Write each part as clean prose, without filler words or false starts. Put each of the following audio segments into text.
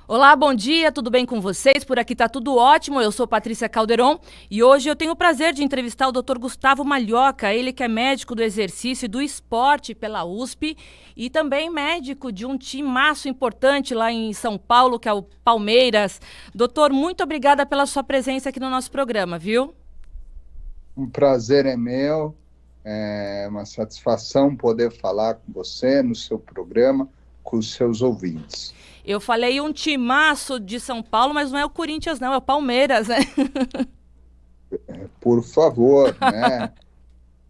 Olá, bom dia, tudo bem com vocês? Por aqui tá tudo ótimo, eu sou Patrícia Calderon e hoje eu tenho o prazer de entrevistar o Dr. Gustavo Malhoca, ele que é médico do exercício e do esporte pela USP e também médico de um timaço importante lá em São Paulo, que é o Palmeiras. Doutor, muito obrigada pela sua presença aqui no nosso programa, viu? Um prazer é meu, é uma satisfação poder falar com você no seu programa, com os seus ouvintes. Eu falei um timaço de São Paulo, mas não é o Corinthians não, é o Palmeiras, né? Por favor, né?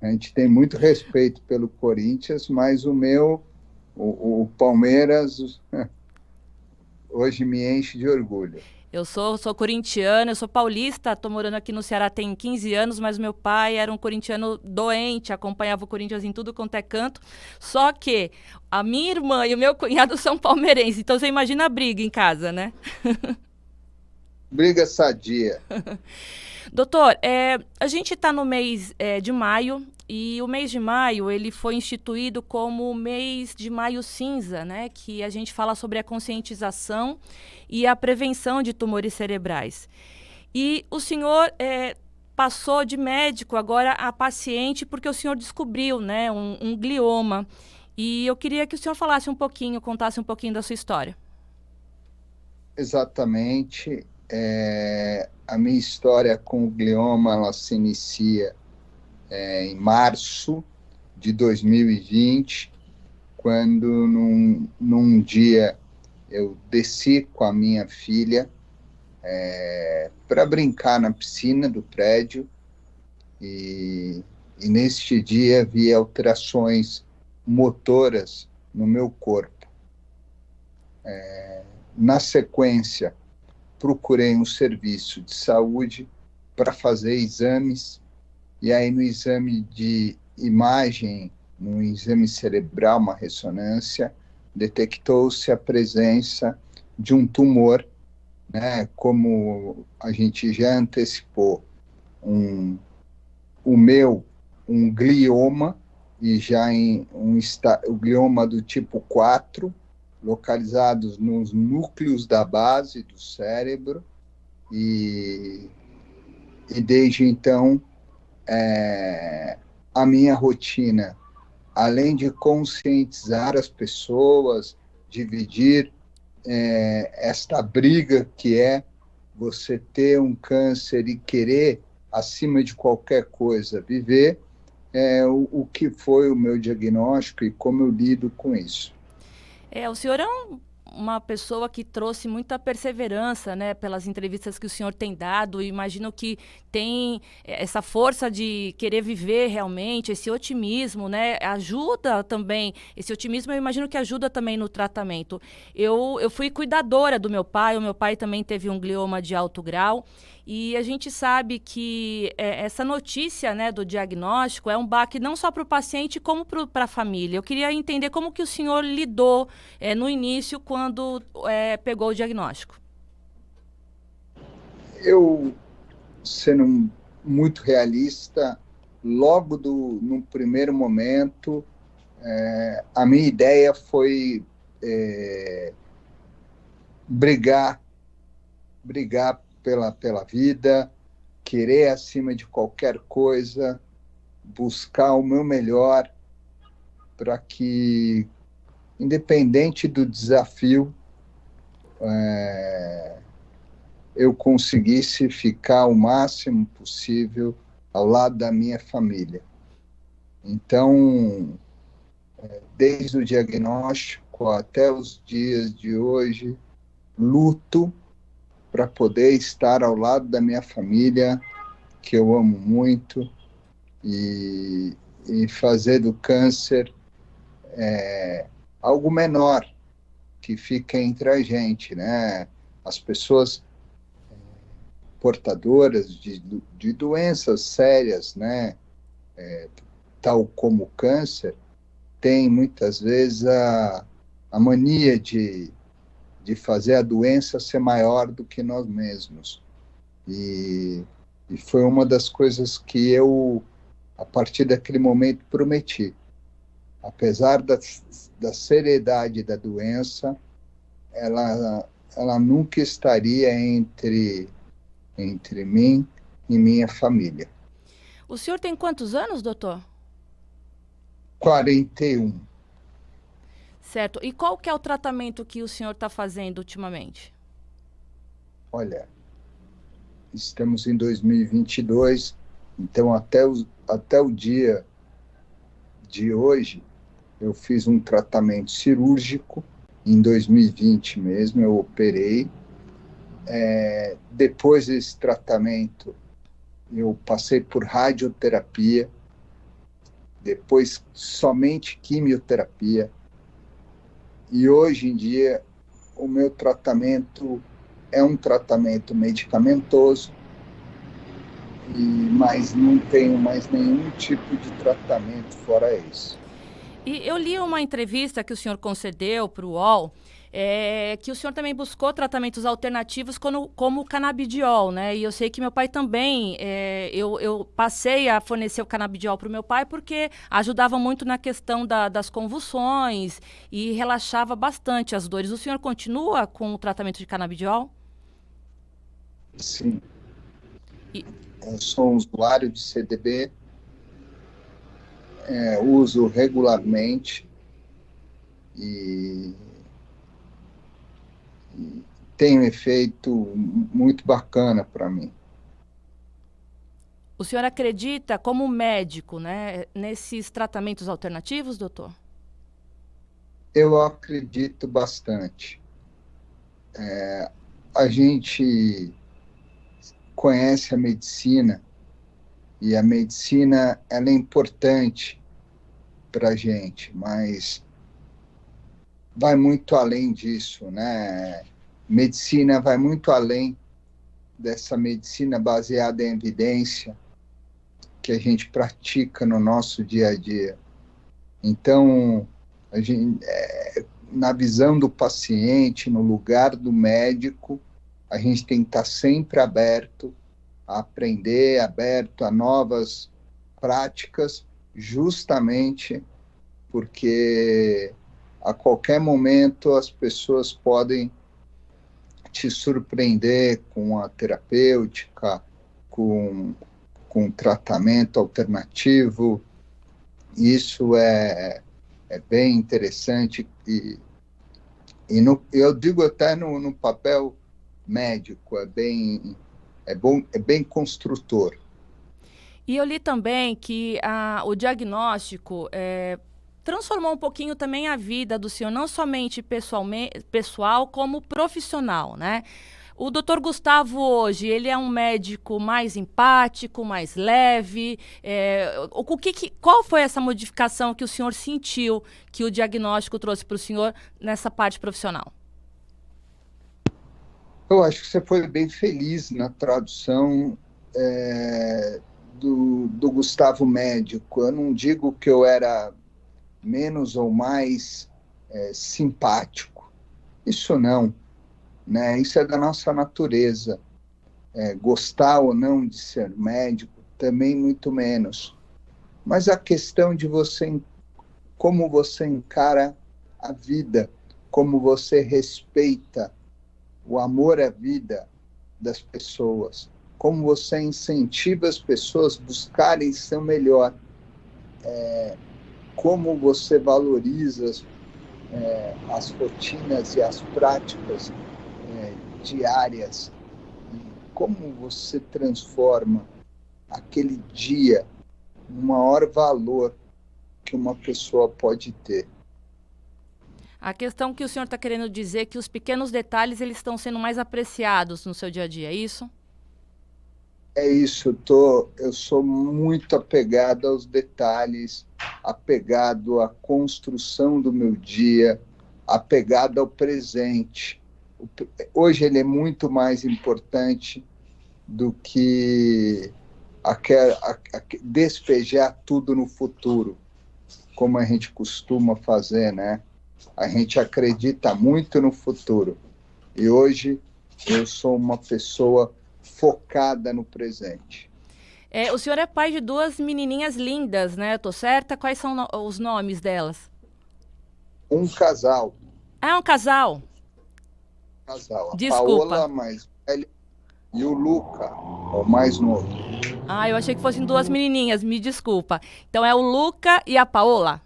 A gente tem muito respeito pelo Corinthians, mas o Palmeiras, hoje me enche de orgulho. Eu sou corintiana, eu sou paulista, tô morando aqui no Ceará tem 15 anos, mas meu pai era um corintiano doente, acompanhava o Corinthians em tudo quanto é canto. Só que a minha irmã e o meu cunhado são palmeirenses, então você imagina a briga em casa, né? Briga sadia. Doutor, a gente está no mês de maio e o mês de maio ele foi instituído como o mês de maio cinza, né? Que a gente fala sobre a conscientização e a prevenção de tumores cerebrais. E o senhor passou de médico agora a paciente porque o senhor descobriu, né, um glioma. E eu queria que o senhor falasse um pouquinho, contasse um pouquinho da sua história. Exatamente. A minha história com o glioma ela se inicia em março de 2020, quando num dia eu desci com a minha filha para brincar na piscina do prédio e neste dia vi alterações motoras no meu corpo. Na sequência, procurei um serviço de saúde para fazer exames, e aí no exame de imagem, no exame cerebral, uma ressonância, detectou-se a presença de um tumor, né, como a gente já antecipou, um glioma, e já o glioma do tipo 4, localizados nos núcleos da base do cérebro, e desde então a minha rotina, além de conscientizar as pessoas, dividir esta briga que é você ter um câncer e querer, acima de qualquer coisa, viver, o que foi o meu diagnóstico e como eu lido com isso. O senhor é uma pessoa que trouxe muita perseverança, né, pelas entrevistas que o senhor tem dado. Imagino que tem essa força de querer viver realmente, esse otimismo, né, ajuda também. Esse otimismo eu imagino que ajuda também no tratamento. Eu fui cuidadora do meu pai, o meu pai também teve um glioma de alto grau. E a gente sabe que essa notícia, né, do diagnóstico é um baque não só para o paciente, como para a família. Eu queria entender como que o senhor lidou no início, quando pegou o diagnóstico. Eu, sendo muito realista, logo no primeiro momento, a minha ideia foi brigar, brigar pela vida, querer acima de qualquer coisa, buscar o meu melhor para que, independente do desafio, eu conseguisse ficar o máximo possível ao lado da minha família. Então, desde o diagnóstico até os dias de hoje, luto para poder estar ao lado da minha família, que eu amo muito, e fazer do câncer algo menor, que fica entre a gente, né? As pessoas portadoras de doenças sérias, né? Tal como o câncer, têm muitas vezes a mania de fazer a doença ser maior do que nós mesmos. E foi uma das coisas que eu, a partir daquele momento, prometi. Apesar da seriedade da doença, ela ela nunca estaria entre mim e minha família. O senhor tem quantos anos, doutor? 41. Certo. E qual que é o tratamento que o senhor está fazendo ultimamente? Olha, estamos em 2022, então até o dia de hoje, eu fiz um tratamento cirúrgico, em 2020 mesmo, eu operei. Depois desse tratamento, eu passei por radioterapia, depois somente quimioterapia, e hoje em dia o meu tratamento é um tratamento medicamentoso, mas não tenho mais nenhum tipo de tratamento fora isso. E eu li uma entrevista que o senhor concedeu para o UOL, que o senhor também buscou tratamentos alternativos como o canabidiol, né? E eu sei que meu pai também, eu passei a fornecer o canabidiol para o meu pai porque ajudava muito na questão das convulsões e relaxava bastante as dores. O senhor continua com o tratamento de canabidiol? Sim, E, eu sou um usuário de CDB, uso regularmente e tem um efeito muito bacana para mim. o senhor acredita, como médico, né, nesses tratamentos alternativos, doutor? Eu acredito bastante. A gente conhece a medicina e a medicina ela é importante para a gente, mas vai muito além disso, né? Medicina vai muito além dessa medicina baseada em evidência que a gente pratica no nosso dia a dia. Então, a gente, na visão do paciente, no lugar do médico, a gente tem que estar sempre aberto a aprender, aberto a novas práticas, justamente porque a qualquer momento as pessoas podem te surpreender com a terapêutica, com tratamento alternativo. Isso é bem interessante eu digo até no papel médico, é bem construtor. E eu li também que o diagnóstico transformou um pouquinho também a vida do senhor, não somente pessoal, como profissional, né? O doutor Gustavo hoje, ele é um médico mais empático, mais leve. Qual foi essa modificação que o senhor sentiu que o diagnóstico trouxe para o senhor nessa parte profissional? Eu acho que você foi bem feliz na tradução do Gustavo médico. Eu não digo que eu era menos ou mais simpático. Isso não. Né? Isso é da nossa natureza. Gostar ou não de ser médico, também muito menos. Mas a questão de como você encara a vida, como você respeita o amor à vida das pessoas, como você incentiva as pessoas a buscarem ser melhor, como você valoriza as rotinas e as práticas diárias, e como você transforma aquele dia no maior valor que uma pessoa pode ter. A questão que o senhor está querendo dizer é que os pequenos detalhes eles estão sendo mais apreciados no seu dia a dia, é isso? É isso, eu sou muito apegado aos detalhes, apegado à construção do meu dia, apegado ao presente. Hoje ele é muito mais importante do que despejar tudo no futuro, como a gente costuma fazer, né? A gente acredita muito no futuro. E hoje eu sou uma pessoa focada no presente. O senhor é pai de duas menininhas lindas, né? Eu tô certa? Quais são os nomes delas? Um casal. Ah, é um casal? casal. A Desculpa. Paola, mais velha, e o Luca, o mais novo. Ah, eu achei que fossem duas menininhas, me desculpa. Então é o Luca e a Paola.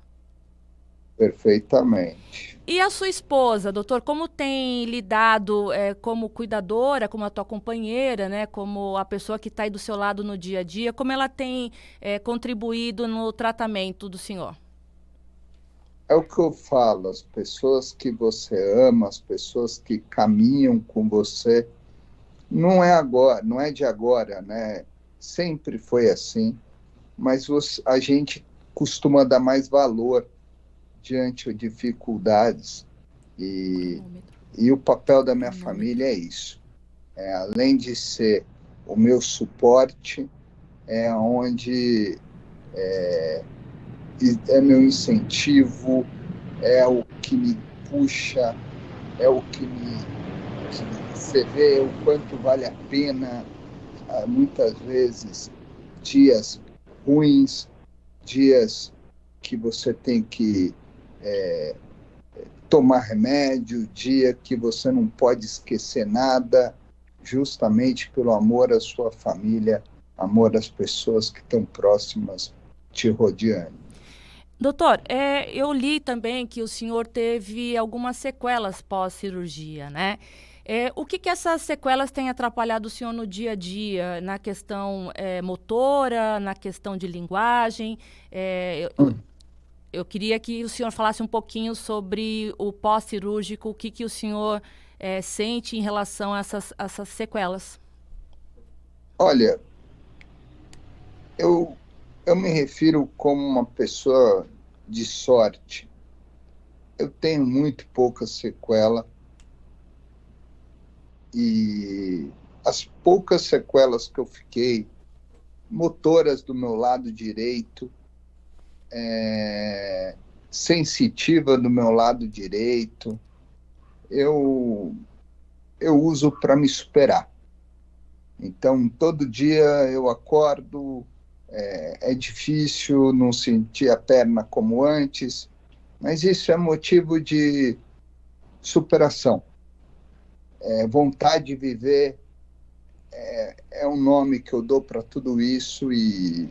Perfeitamente. E a sua esposa, doutor, como tem lidado como cuidadora, como a tua companheira, né, como a pessoa que está aí do seu lado no dia a dia, como ela tem contribuído no tratamento do senhor? É o que eu falo, as pessoas que você ama, as pessoas que caminham com você, não é agora, não é de agora, né? Sempre foi assim, mas a gente costuma dar mais valor diante de dificuldades e, Cronômetro. e o papel da minha Cronômetro. família é isso. Além de ser o meu suporte, é onde é meu incentivo, é o que me puxa, é o que você vê o quanto vale a pena, muitas vezes, dias ruins, dias que você tem que tomar remédio, dia que você não pode esquecer nada, justamente pelo amor à sua família, amor às pessoas que estão próximas te rodeando. Doutor, eu li também que o senhor teve algumas sequelas pós-cirurgia, né? O que essas sequelas têm atrapalhado o senhor no dia a dia, na questão motora, na questão de linguagem? Eu queria que o senhor falasse um pouquinho sobre o pós-cirúrgico, o que o senhor sente em relação a essas sequelas. Olha, eu, eu me refiro como uma pessoa de sorte. Eu tenho muito pouca sequela e as poucas sequelas que eu fiquei, motoras do meu lado direito, sensitiva do meu lado direito, eu, eu uso para me superar. Então, todo dia eu acordo, é difícil não sentir a perna como antes, mas isso é motivo de superação. Vontade de viver é um nome que eu dou para tudo isso e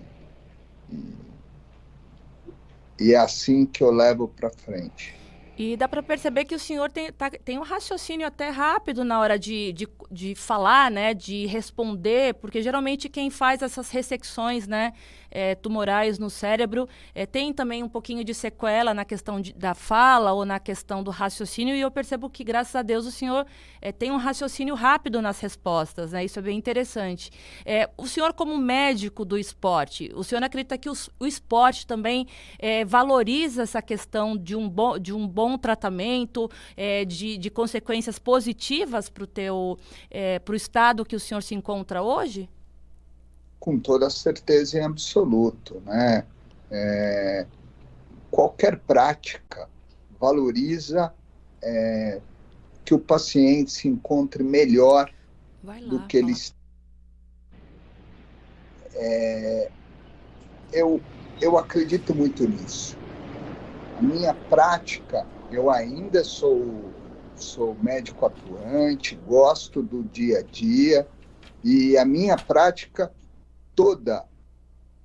é assim que eu levo para frente. E dá para perceber que o senhor tem um raciocínio até rápido na hora de falar, né, de responder, porque geralmente quem faz essas ressecções, né, tumorais no cérebro, tem também um pouquinho de sequela na questão da fala ou na questão do raciocínio, e eu percebo que, graças a Deus, o senhor tem um raciocínio rápido nas respostas, né, isso é bem interessante. O senhor, como médico do esporte, o senhor acredita que o esporte também valoriza essa questão de um bom tratamento, de consequências positivas para o estado que o senhor se encontra hoje? Com toda certeza em absoluto, né? Qualquer prática valoriza que o paciente se encontre melhor Vai do lá, que ele fala. está. Eu acredito muito nisso. A minha prática, eu ainda sou médico atuante, gosto do dia a dia, e a minha prática toda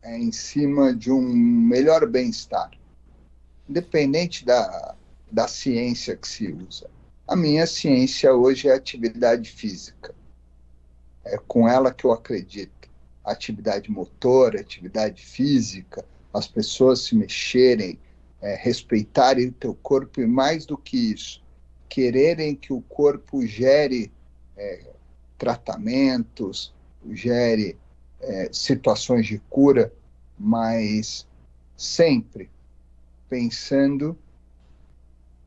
é em cima de um melhor bem-estar, independente da ciência que se usa. A minha ciência hoje é a atividade física. É com ela que eu acredito. Atividade motora, atividade física, as pessoas se mexerem, respeitarem o teu corpo e, mais do que isso, quererem que o corpo gere tratamentos, gere situações de cura, mas sempre pensando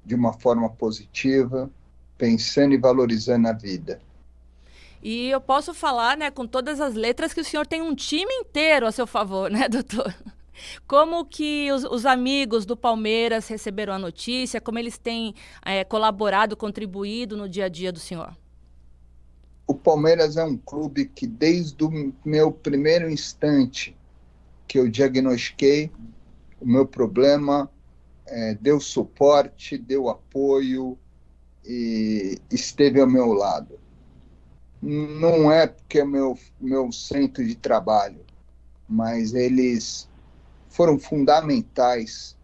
de uma forma positiva, pensando e valorizando a vida. E eu posso falar, né, com todas as letras, que o senhor tem um time inteiro a seu favor, né, doutor? Como que os amigos do Palmeiras receberam a notícia? Como eles têm colaborado, contribuído no dia a dia do senhor? O Palmeiras é um clube que, desde o meu primeiro instante que eu diagnostiquei o meu problema, deu suporte, deu apoio, e esteve ao meu lado. Não é porque é meu centro de trabalho, mas eles foram fundamentais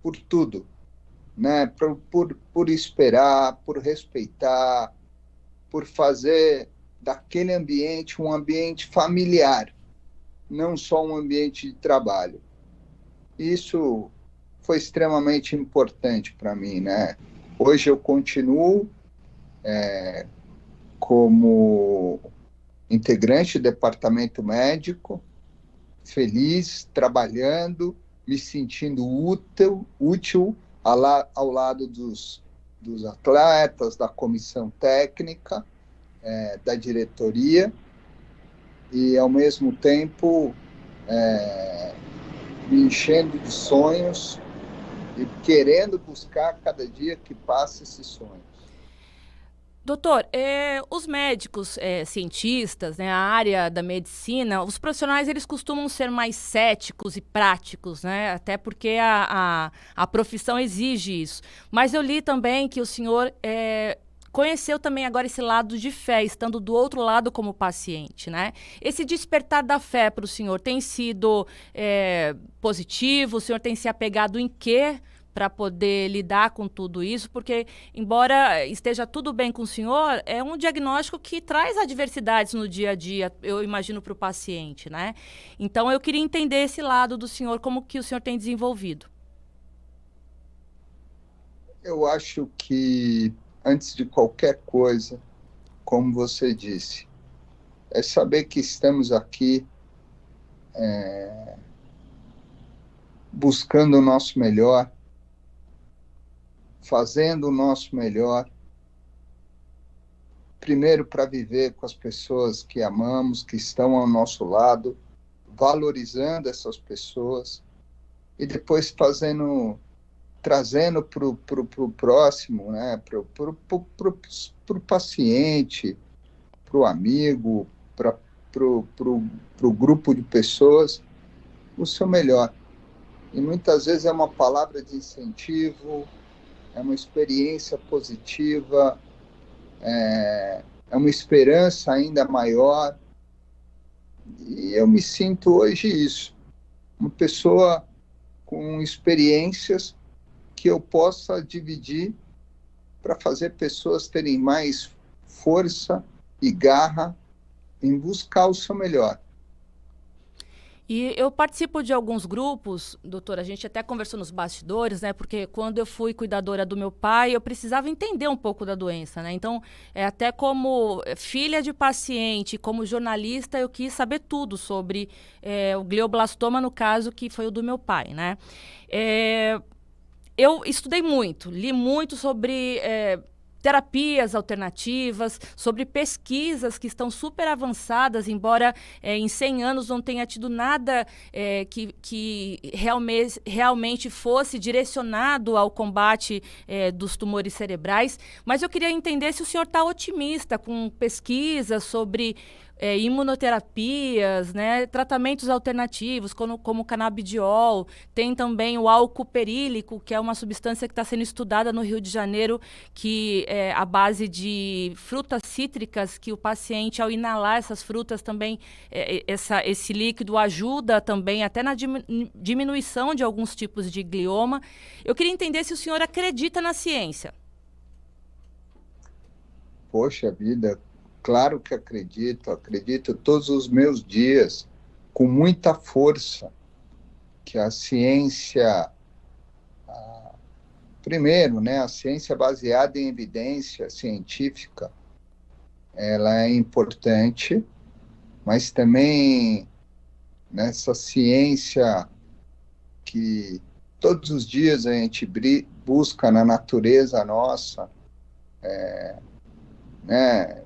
por tudo, né? Por esperar, por respeitar, por fazer daquele ambiente um ambiente familiar, não só um ambiente de trabalho. Isso foi extremamente importante para mim, né? Hoje eu continuo como integrante do departamento médico, feliz, trabalhando, me sentindo útil ao lado dos atletas, da comissão técnica, da diretoria, e, ao mesmo tempo, me enchendo de sonhos e querendo buscar cada dia que passa esses sonhos. Doutor, os médicos, cientistas, né, a área da medicina, os profissionais, eles costumam ser mais céticos e práticos, né, até porque a profissão exige isso. Mas eu li também que o senhor conheceu também agora esse lado de fé, estando do outro lado como paciente, né? Esse despertar da fé para o senhor tem sido positivo? O senhor tem se apegado em quê para poder lidar com tudo isso? Porque, embora esteja tudo bem com o senhor, é um diagnóstico que traz adversidades no dia a dia, eu imagino, para o paciente, né? Então, eu queria entender esse lado do senhor, como que o senhor tem desenvolvido. Eu acho que, antes de qualquer coisa, como você disse, é saber que estamos aqui buscando o nosso melhor, fazendo o nosso melhor, primeiro para viver com as pessoas que amamos, que estão ao nosso lado, valorizando essas pessoas, e depois trazendo para o próximo, né? Para o paciente, para o amigo, para o grupo de pessoas, o seu melhor. E muitas vezes é uma palavra de incentivo, é uma experiência positiva, é uma esperança ainda maior. E eu me sinto hoje isso, uma pessoa com experiências que eu possa dividir para fazer pessoas terem mais força e garra em buscar o seu melhor. E eu participo de alguns grupos, doutora, a gente até conversou nos bastidores, né? Porque quando eu fui cuidadora do meu pai, eu precisava entender um pouco da doença, né? Então, até como filha de paciente, como jornalista, eu quis saber tudo sobre o glioblastoma, no caso, que foi o do meu pai, né? Eu estudei muito, li muito sobre terapias alternativas, sobre pesquisas que estão super avançadas, embora em 100 anos não tenha tido nada que realmente fosse direcionado ao combate dos tumores cerebrais. Mas eu queria entender se o senhor está otimista com pesquisas sobre imunoterapias, né, tratamentos alternativos, como o canabidiol. Tem também o álcool perílico, que é uma substância que está sendo estudada no Rio de Janeiro, que é a base de frutas cítricas, que o paciente, ao inalar essas frutas também, esse líquido ajuda também até na diminuição de alguns tipos de glioma. Eu queria entender se o senhor acredita na ciência. Poxa vida, claro que acredito todos os meus dias, com muita força, que a ciência, primeiro, né, a ciência baseada em evidência científica, ela é importante, mas também nessa ciência que todos os dias a gente busca na natureza nossa, né,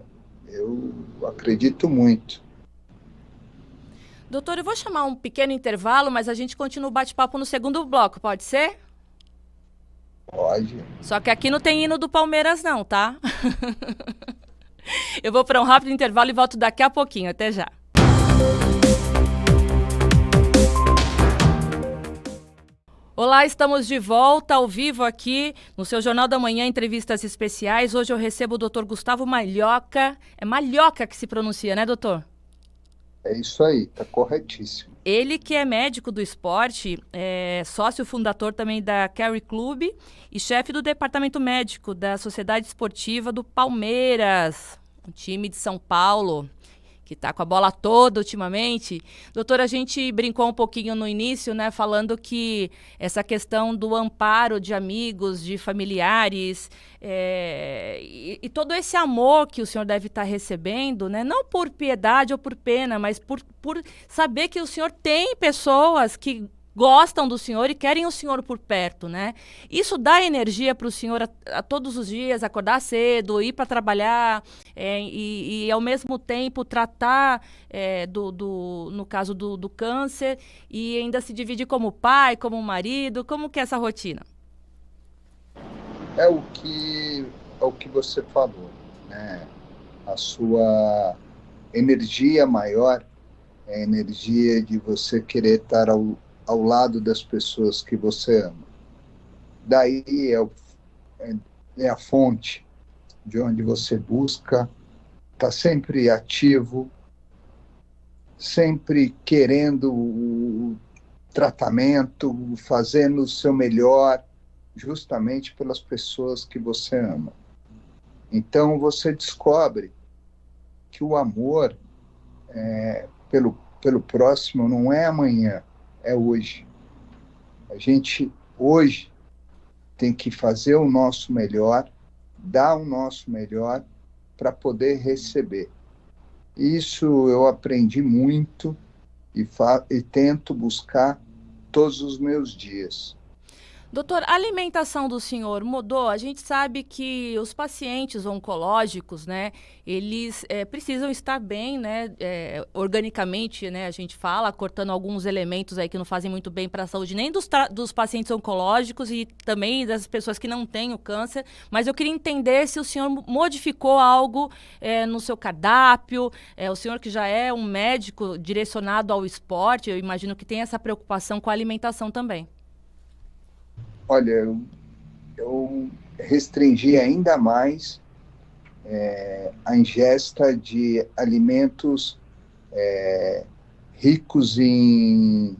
eu acredito muito. Doutor, eu vou chamar um pequeno intervalo, mas a gente continua o bate-papo no segundo bloco, pode ser? Pode. Só que aqui não tem hino do Palmeiras não, tá? Eu vou para um rápido intervalo e volto daqui a pouquinho. Até já. Olá, estamos de volta ao vivo aqui no seu Jornal da Manhã, entrevistas especiais. Hoje eu recebo o Dr. Gustavo Malhoca. É Malhoca que se pronuncia, né, doutor? É isso aí, tá corretíssimo. Ele que é médico do esporte, é sócio fundador também da Carry Club e chefe do departamento médico da Sociedade Esportiva do Palmeiras, um time de São Paulo, que está com a bola toda ultimamente. Doutor, a gente brincou um pouquinho no início, né, falando que essa questão do amparo de amigos, de familiares, e todo esse amor que o senhor deve estar recebendo, né, não por piedade ou por pena, mas por saber que o senhor tem pessoas que gostam do senhor e querem o senhor por perto, né? Isso dá energia para o senhor a todos os dias, acordar cedo, ir para trabalhar e, ao mesmo tempo, tratar, no caso do câncer, e ainda se dividir como pai, como marido. Como que é essa rotina? É o que você falou, né? A sua energia maior é a energia de você querer estar ao lado das pessoas que você ama. Daí é a fonte de onde você busca, está sempre ativo, sempre querendo o tratamento, fazendo o seu melhor, justamente pelas pessoas que você ama. Então você descobre que o amor pelo próximo não é amanhã, é hoje. A gente hoje tem que fazer o nosso melhor, dar o nosso melhor para poder receber. Isso eu aprendi muito e tento buscar todos os meus dias. Doutor, a alimentação do senhor mudou? A gente sabe que os pacientes oncológicos, né, eles precisam estar bem, né, organicamente, né, a gente fala, cortando alguns elementos aí que não fazem muito bem para a saúde, nem dos pacientes oncológicos e também das pessoas que não têm o câncer, mas eu queria entender se o senhor modificou algo no seu cardápio, o senhor que já é um médico direcionado ao esporte, eu imagino que tem essa preocupação com a alimentação também. Olha, eu restringi ainda mais a ingesta de alimentos ricos em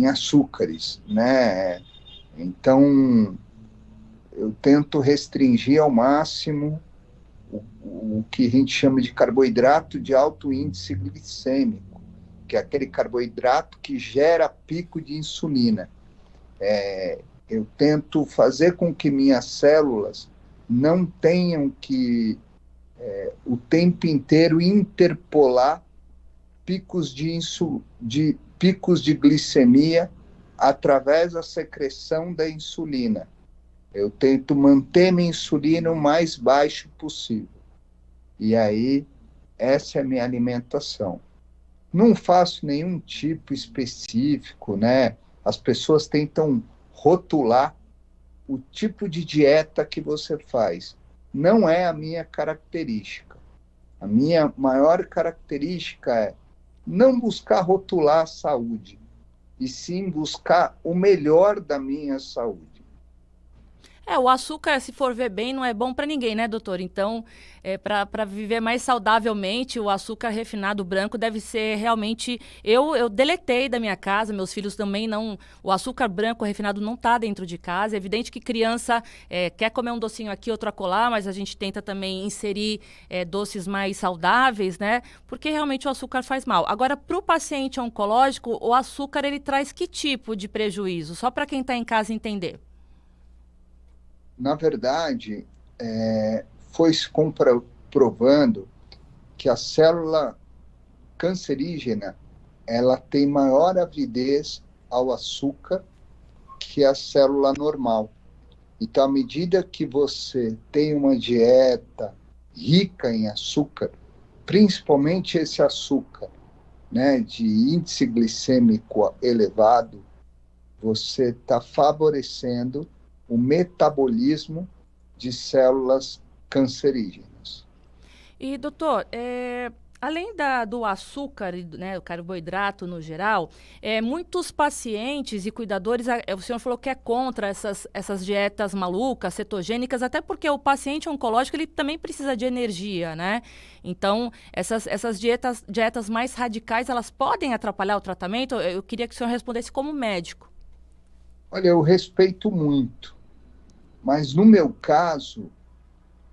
açúcares, né? Então, eu tento restringir ao máximo o que a gente chama de carboidrato de alto índice glicêmico, que é aquele carboidrato que gera pico de insulina. Eu tento fazer com que minhas células não tenham que o tempo inteiro interpolar picos de glicemia através da secreção da insulina. Eu tento manter minha insulina o mais baixo possível. E aí, essa é a minha alimentação. Não faço nenhum tipo específico, né? As pessoas tentam rotular o tipo de dieta que você faz. Não é a minha característica. A minha maior característica é não buscar rotular a saúde, e sim buscar o melhor da minha saúde. O açúcar, se for ver bem, não é bom para ninguém, né, doutor? Então, para viver mais saudavelmente, o açúcar refinado branco deve ser realmente... Eu deletei da minha casa, meus filhos também não... O açúcar branco refinado não está dentro de casa. É evidente que criança quer comer um docinho aqui, outro acolá, mas a gente tenta também inserir doces mais saudáveis, né? Porque realmente o açúcar faz mal. Agora, para o paciente oncológico, o açúcar, ele traz que tipo de prejuízo? Só para quem está em casa entender. Na verdade, foi se comprovando que a célula cancerígena ela tem maior avidez ao açúcar que a célula normal. Então, à medida que você tem uma dieta rica em açúcar, principalmente esse açúcar, né, de índice glicêmico elevado, você está favorecendo o metabolismo de células cancerígenas. E, doutor, Além do açúcar, né, o carboidrato no geral, muitos pacientes e cuidadores, o senhor falou que é contra essas dietas malucas, cetogênicas, até porque o paciente oncológico ele também precisa de energia, né? Então, essas dietas mais radicais, elas podem atrapalhar o tratamento? Eu queria que o senhor respondesse como médico. Olha, eu respeito muito, mas no meu caso,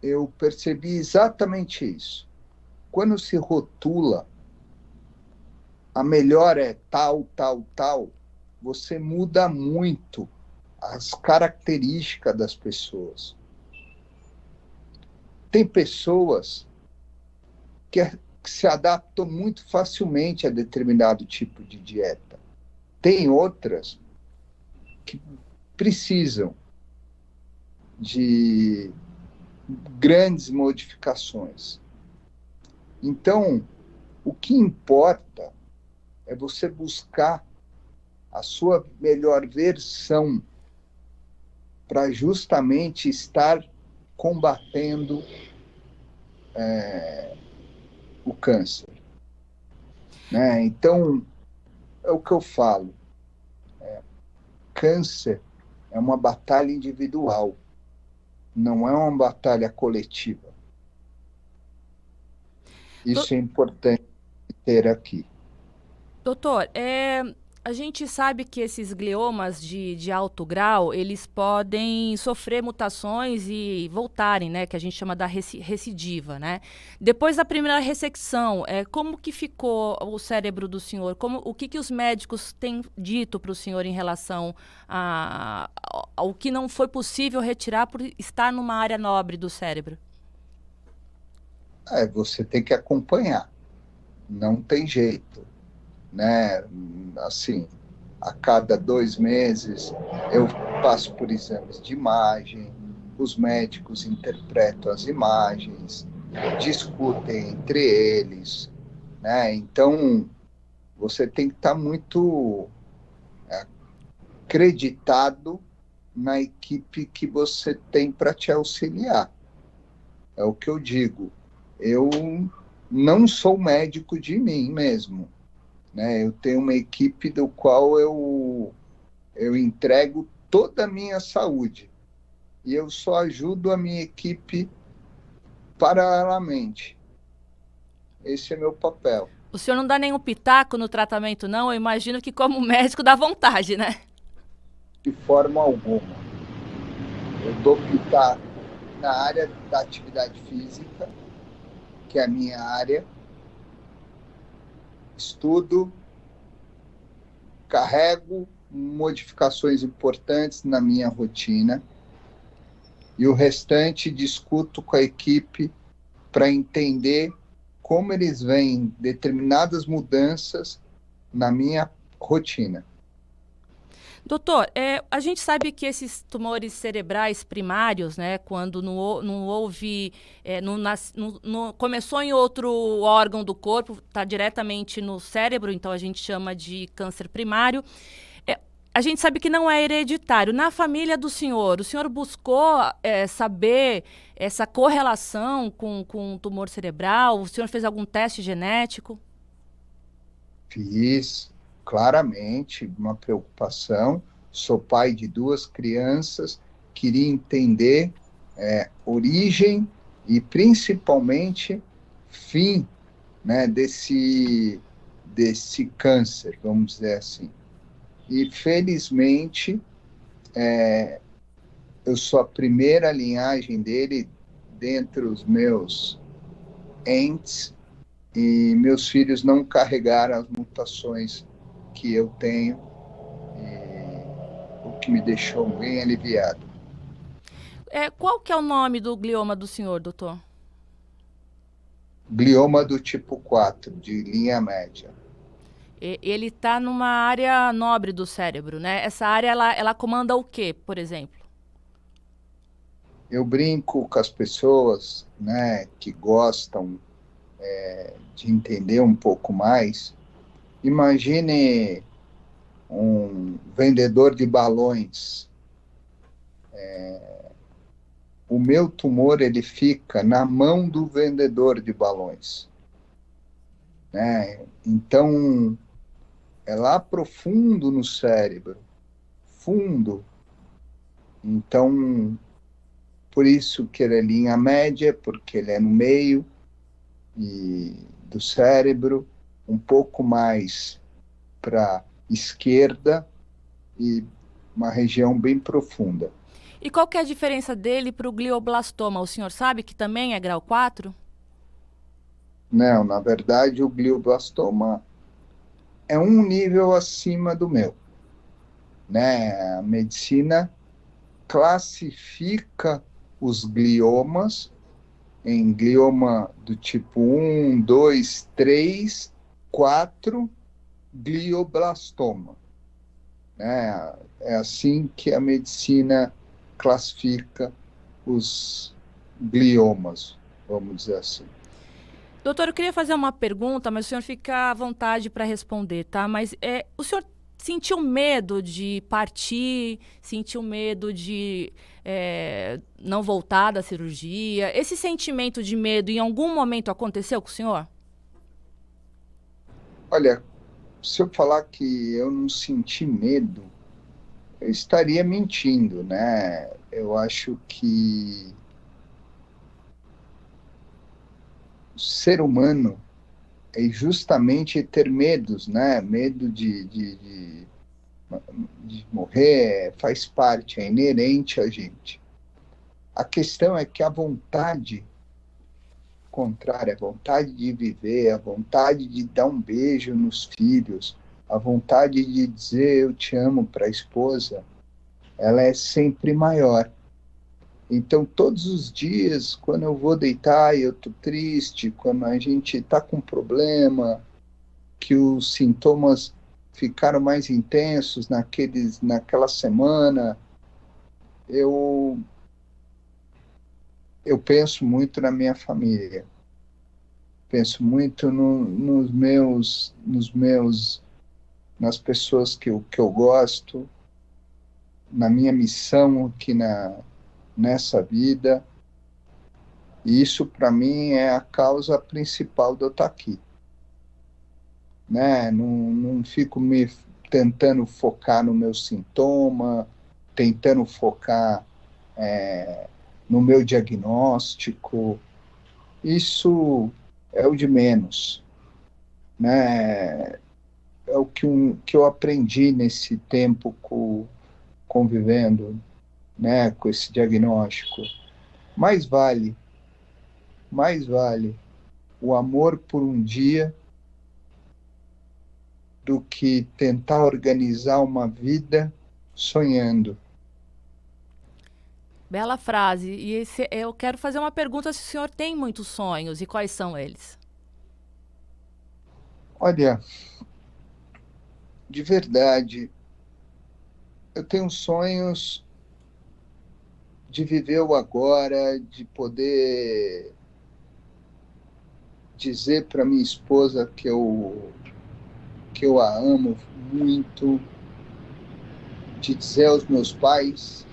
eu percebi exatamente isso. Quando se rotula, a melhor é tal, tal, tal, você muda muito as características das pessoas. Tem pessoas que se adaptam muito facilmente a determinado tipo de dieta. Tem outras que precisam de grandes modificações. Então, o que importa é você buscar a sua melhor versão para justamente estar combatendo o câncer. Né? Então, é o que eu falo. Câncer é uma batalha individual, não é uma batalha coletiva. Isso é importante ter aqui. Doutor, a gente sabe que esses gliomas de alto grau, eles podem sofrer mutações e voltarem, né? Que a gente chama da recidiva, né? Depois da primeira ressecção, como que ficou o cérebro do senhor? O que os médicos têm dito para o senhor em relação ao que não foi possível retirar por estar numa área nobre do cérebro? Você tem que acompanhar, não tem jeito. Né? Assim, a cada 2 meses eu passo por exames de imagem, os médicos interpretam as imagens, discutem entre eles, né? Então, você tem que estar muito acreditado na equipe que você tem para te auxiliar. É o que eu digo. Eu não sou médico de mim mesmo. Né? Eu tenho uma equipe do qual eu entrego toda a minha saúde. E eu só ajudo a minha equipe paralelamente. Esse é meu papel. O senhor não dá nenhum pitaco no tratamento, não? Eu imagino que como médico dá vontade, né? De forma alguma. Eu dou pitaco na área da atividade física, que é a minha área. Estudo, carrego modificações importantes na minha rotina e o restante discuto com a equipe para entender como eles veem determinadas mudanças na minha rotina. Doutor, a gente sabe que esses tumores cerebrais primários, né, quando não houve, começou em outro órgão do corpo, está diretamente no cérebro, então a gente chama de câncer primário. A gente sabe que não é hereditário. Na família do senhor, o senhor buscou saber essa correlação com o tumor cerebral? O senhor fez algum teste genético? Fiz claramente uma preocupação. Sou pai de 2 crianças, queria entender origem e principalmente fim, né, desse câncer, vamos dizer assim. E felizmente eu sou a primeira linhagem dele dentre os meus entes, e meus filhos não carregaram as mutações que eu tenho, o que me deixou bem aliviado. Qual que é o nome do glioma do senhor, doutor? Glioma do tipo 4, de linha média. Ele está numa área nobre do cérebro, né? Essa área, ela comanda o quê, por exemplo? Eu brinco com as pessoas, né, que gostam de entender um pouco mais. Imagine um vendedor de balões. O meu tumor ele fica na mão do vendedor de balões. né? Então, é lá profundo no cérebro, fundo. Então, por isso que ele é linha média, porque ele é no meio do cérebro, um pouco mais para esquerda e uma região bem profunda. E qual que é a diferença dele para o glioblastoma? O senhor sabe que também é grau 4? Não, na verdade, o glioblastoma é um nível acima do meu, né? A medicina classifica os gliomas em glioma do tipo 1, 2, 3, 4, glioblastoma, né? É assim que a medicina classifica os gliomas, vamos dizer assim. Doutor, eu queria fazer uma pergunta, mas o senhor fica à vontade para responder, tá? Mas o senhor sentiu medo de partir? Sentiu medo de não voltar da cirurgia? Esse sentimento de medo em algum momento aconteceu com o senhor? Olha, se eu falar que eu não senti medo, eu estaria mentindo, né? Eu acho que o ser humano é justamente ter medos, né? Medo de morrer faz parte, é inerente a gente. A questão é que a vontade contrária, a vontade de viver, a vontade de dar um beijo nos filhos, a vontade de dizer eu te amo para a esposa, ela é sempre maior. Então, todos os dias, quando eu vou deitar e eu estou triste, quando a gente está com problema, que os sintomas ficaram mais intensos naquela semana, eu penso muito na minha família, penso muito nas pessoas que eu gosto, na minha missão aqui nessa vida, e isso para mim é a causa principal de eu estar aqui, né? Não fico me tentando focar no meu sintoma, tentando focar no meu diagnóstico. Isso é o de menos, né? É o que eu aprendi nesse tempo convivendo, né, com esse diagnóstico. Mais vale o amor por um dia do que tentar organizar uma vida sonhando. Bela frase. E eu quero fazer uma pergunta se o senhor tem muitos sonhos e quais são eles? Olha, de verdade, eu tenho sonhos de viver o agora, de poder dizer para minha esposa que eu a amo muito, de dizer aos meus pais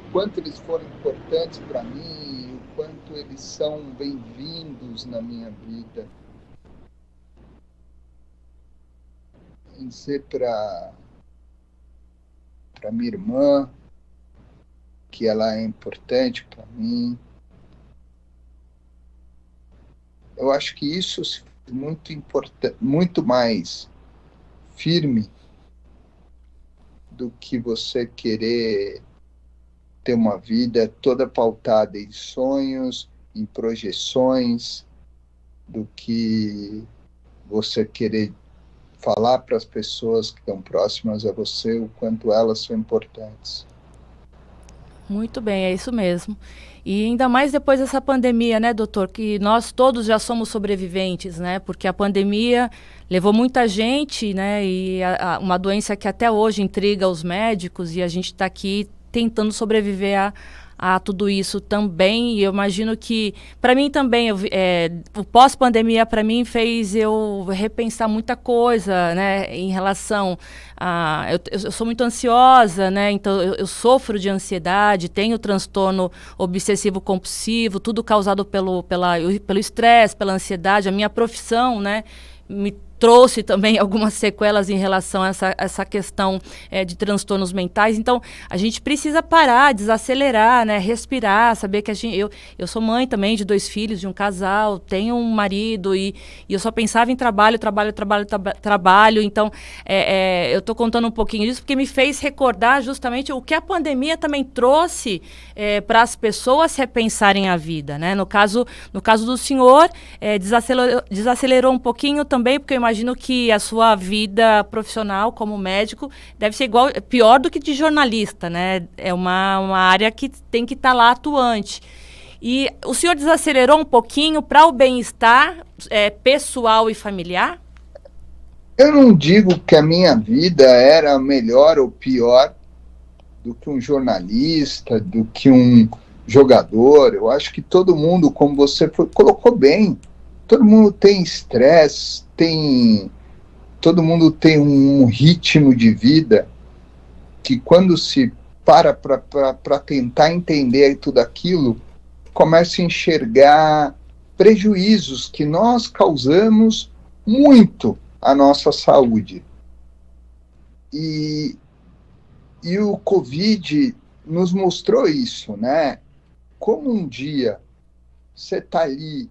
o quanto eles foram importantes para mim, o quanto eles são bem-vindos na minha vida. Em dizer para minha irmã que ela é importante para mim. Eu acho que isso é muito importante, muito mais firme do que você querer ter uma vida toda pautada em sonhos, em projeções, do que você querer falar para as pessoas que estão próximas a você o quanto elas são importantes. Muito bem, é isso mesmo. E ainda mais depois dessa pandemia, né, doutor? Que nós todos já somos sobreviventes, né? Porque a pandemia levou muita gente, né? E uma doença que até hoje intriga os médicos e a gente está aqui tentando sobreviver a tudo isso também. E eu imagino que, para mim também, o pós-pandemia, para mim, fez eu repensar muita coisa, né, em relação a... Eu sou muito ansiosa, né, então eu sofro de ansiedade, tenho transtorno obsessivo-compulsivo, tudo causado pelo estresse, pela ansiedade. A minha profissão, né, me trouxe também algumas sequelas em relação a essa questão de transtornos mentais. Então, a gente precisa parar, desacelerar, né? Respirar, saber que eu sou mãe também de 2 filhos, de um casal, tenho um marido e eu só pensava em trabalho. Então, eu estou contando um pouquinho disso porque me fez recordar justamente o que a pandemia também trouxe para as pessoas repensarem a vida, né? No caso do senhor, desacelerou um pouquinho também, porque eu imagino que a sua vida profissional como médico deve ser pior do que de jornalista, né? É uma área que tem que estar lá atuante. E o senhor desacelerou um pouquinho para o bem-estar pessoal e familiar? Eu não digo que a minha vida era melhor ou pior do que um jornalista, do que um jogador. Eu acho que todo mundo, como você colocou bem, todo mundo tem estresse, todo mundo tem um ritmo de vida que, quando se para tentar entender tudo aquilo, começa a enxergar prejuízos que nós causamos muito à nossa saúde. E o Covid nos mostrou isso, né? Como um dia você está ali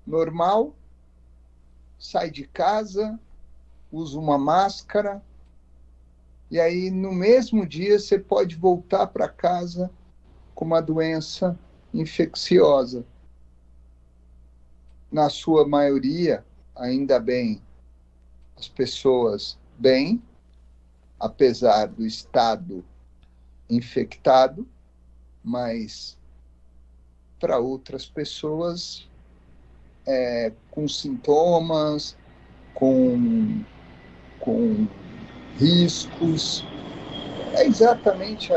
normal, sai de casa, usa uma máscara, e aí no mesmo dia você pode voltar para casa com uma doença infecciosa. Na sua maioria, ainda bem, as pessoas bem, apesar do estado infectado, mas para outras pessoas com sintomas, com riscos. É exatamente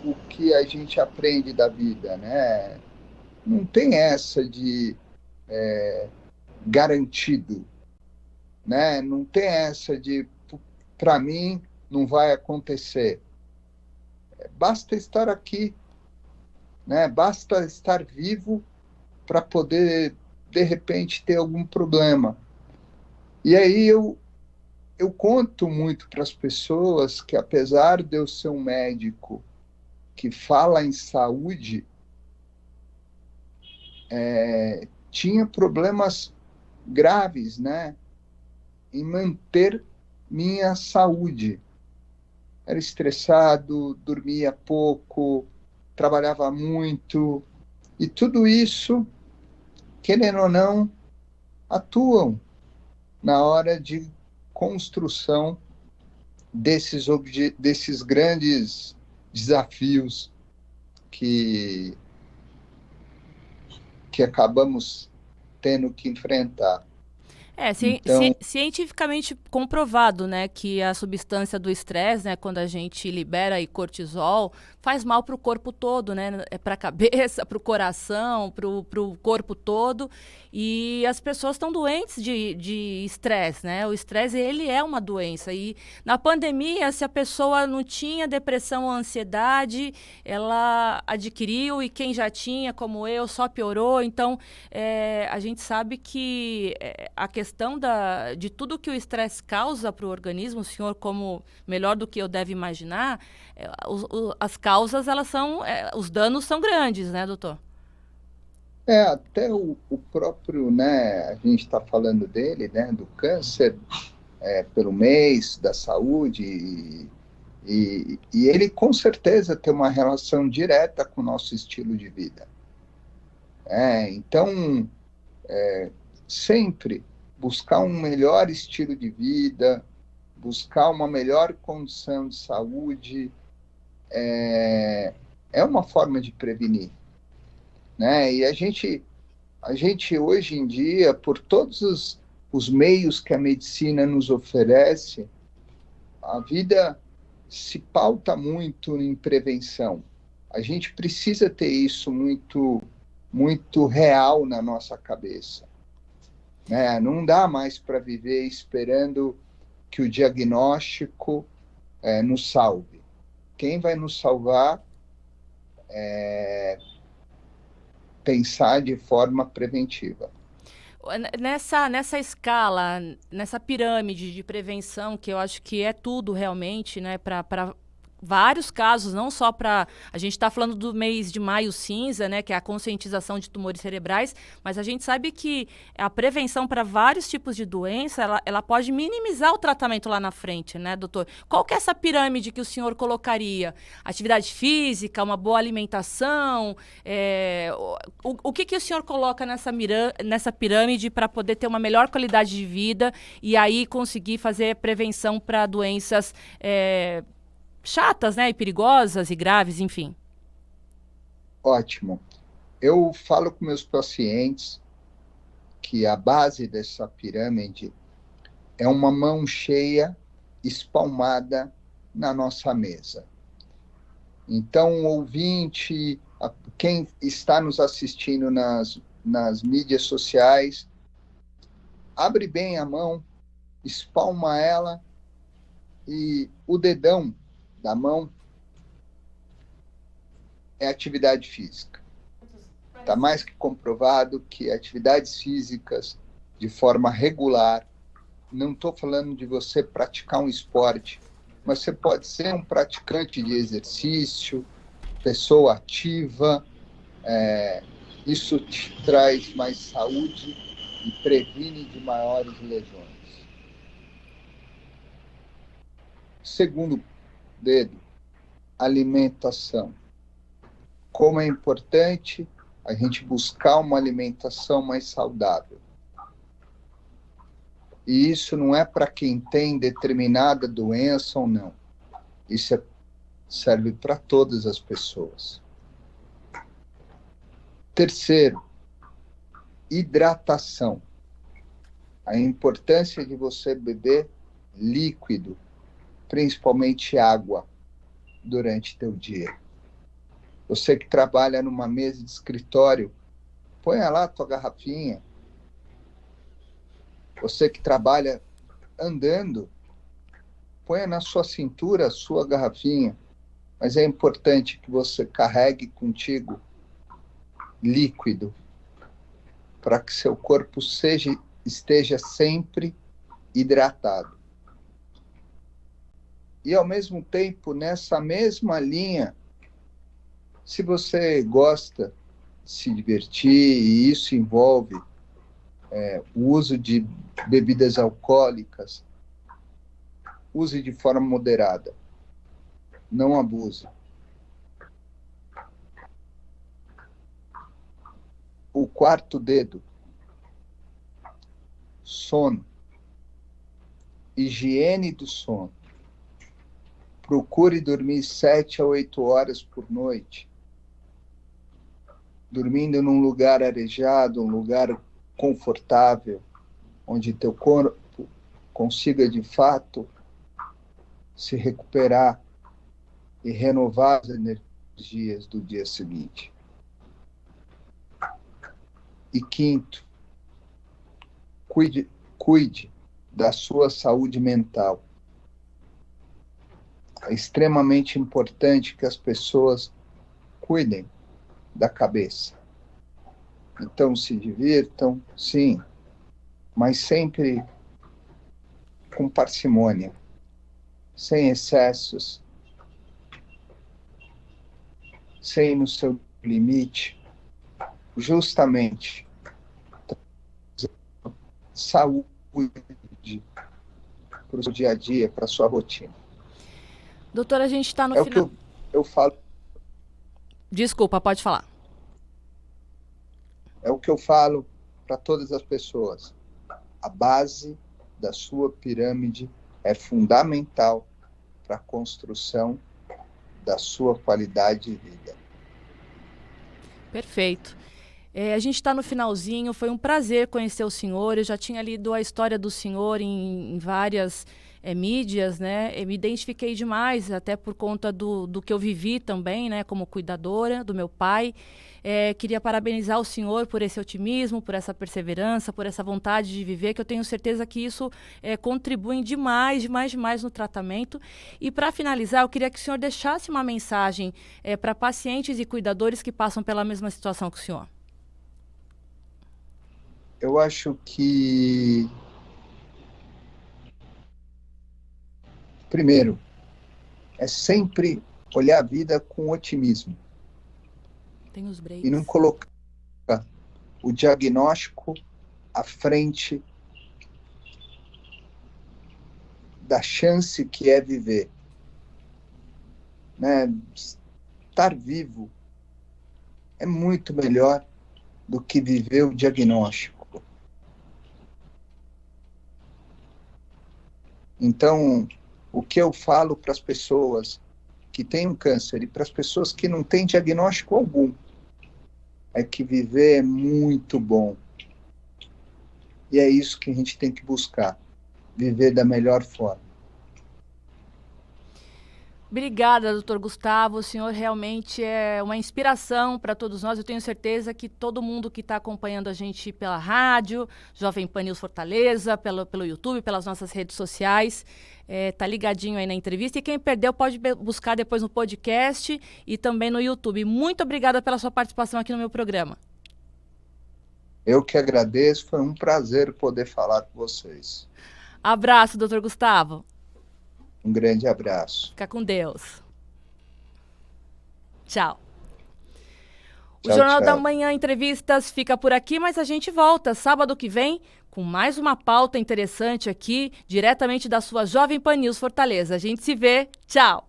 o que a gente aprende da vida, né? Não tem essa de garantido, né? Não tem essa de, para mim, não vai acontecer. Basta estar aqui, né? Basta estar vivo para poder, de repente, ter algum problema. E aí eu conto muito para as pessoas que, apesar de eu ser um médico que fala em saúde, tinha problemas graves, né, em manter minha saúde. Era estressado, dormia pouco, trabalhava muito, e tudo isso, querendo ou não, atuam na hora de construção desses grandes desafios que acabamos tendo que enfrentar. Então, Cientificamente comprovado, né, que a substância do estresse, né, quando a gente libera aí cortisol, faz mal para o corpo todo, né, para a cabeça, para o coração, para o corpo todo, e as pessoas estão doentes de estresse, né, o estresse, ele é uma doença, e na pandemia, se a pessoa não tinha depressão ou ansiedade, ela adquiriu, e quem já tinha, como eu, só piorou. Então, a gente sabe que a questão de tudo que o estresse causa para o organismo, o senhor, como melhor do que eu deve imaginar, as causas, elas são, os danos são grandes, né, doutor? até o próprio, né, a gente está falando dele, né, do câncer, pelo mês da saúde, e ele com certeza tem uma relação direta com o nosso estilo de vida. Então, sempre buscar um melhor estilo de vida, buscar uma melhor condição de saúde, é uma forma de prevenir, né? E a gente hoje em dia, por todos os meios que a medicina nos oferece, a vida se pauta muito em prevenção, A gente precisa ter isso muito, muito real na nossa cabeça, né? Não dá mais para viver esperando que o diagnóstico nos salve. Quem vai nos salvar é pensar de forma preventiva. Nessa escala, nessa pirâmide de prevenção, que eu acho que é tudo realmente, né, para vários casos, não só para... A gente está falando do mês de maio cinza, né, que é a conscientização de tumores cerebrais, mas a gente sabe que a prevenção para vários tipos de doença, ela pode minimizar o tratamento lá na frente, né, doutor? Qual que é essa pirâmide que o senhor colocaria? Atividade física, uma boa alimentação? O que o senhor coloca nessa pirâmide para poder ter uma melhor qualidade de vida e aí conseguir fazer prevenção para doenças chatas, né, e perigosas e graves, enfim? Ótimo. Eu falo com meus pacientes que a base dessa pirâmide é uma mão cheia espalmada na nossa mesa. Então, o ouvinte, quem está nos assistindo nas mídias sociais, abre bem a mão, espalma ela e o dedão da mão é atividade física. Está mais que comprovado que atividades físicas de forma regular, não estou falando de você praticar um esporte, mas você pode ser um praticante de exercício, pessoa ativa, isso te traz mais saúde e previne de maiores lesões. Segundo dedo, alimentação. Como é importante a gente buscar uma alimentação mais saudável. E isso não é para quem tem determinada doença ou não. Isso serve para todas as pessoas. Terceiro, hidratação. A importância de você beber líquido, principalmente água, durante teu dia. Você que trabalha numa mesa de escritório, ponha lá a tua garrafinha. Você que trabalha andando, ponha na sua cintura a sua garrafinha. Mas é importante que você carregue contigo líquido, para que seu corpo esteja sempre hidratado. E, ao mesmo tempo, nessa mesma linha, se você gosta de se divertir, e isso envolve o uso de bebidas alcoólicas, use de forma moderada. Não abuse. O quarto dedo, sono. Higiene do sono. Procure dormir 7 a 8 horas por noite. Dormindo num lugar arejado, um lugar confortável, onde teu corpo consiga, de fato, se recuperar e renovar as energias do dia seguinte. E quinto, cuide da sua saúde mental. É extremamente importante que as pessoas cuidem da cabeça. Então, se divirtam, sim, mas sempre com parcimônia, sem excessos, sem ir no seu limite, justamente saúde para o seu dia a dia, para a sua rotina. Doutora, a gente está no final. O que eu falo. Desculpa, pode falar. É o que eu falo para todas as pessoas. A base da sua pirâmide é fundamental para a construção da sua qualidade de vida. Perfeito. A gente está no finalzinho, foi um prazer conhecer o senhor. Eu já tinha lido a história do senhor em várias mídias, né? Eu me identifiquei demais, até por conta do que eu vivi também, né? Como cuidadora do meu pai. Queria parabenizar o senhor por esse otimismo, por essa perseverança, por essa vontade de viver, que eu tenho certeza que isso contribui demais no tratamento. E para finalizar, eu queria que o senhor deixasse uma mensagem para pacientes e cuidadores que passam pela mesma situação que o senhor. Eu acho que, primeiro, é sempre olhar a vida com otimismo. Tem os breaks. E não colocar o diagnóstico à frente da chance que é viver. Né? Estar vivo é muito melhor do que viver o diagnóstico. Então, o que eu falo para as pessoas que têm um câncer e para as pessoas que não têm diagnóstico algum é que viver é muito bom. E é isso que a gente tem que buscar, viver da melhor forma. Obrigada, doutor Gustavo. O senhor realmente é uma inspiração para todos nós. Eu tenho certeza que todo mundo que está acompanhando a gente pela rádio, Jovem Pan News Fortaleza, pelo YouTube, pelas nossas redes sociais, está ligadinho aí na entrevista. E quem perdeu pode buscar depois no podcast e também no YouTube. Muito obrigada pela sua participação aqui no meu programa. Eu que agradeço. Foi um prazer poder falar com vocês. Abraço, doutor Gustavo. Um grande abraço. Fica com Deus. Tchau. O Tchau, Jornal tchau. da Manhã Entrevistas fica por aqui, mas a gente volta sábado que vem com mais uma pauta interessante aqui, diretamente da sua Jovem Pan News Fortaleza. A gente se vê. Tchau.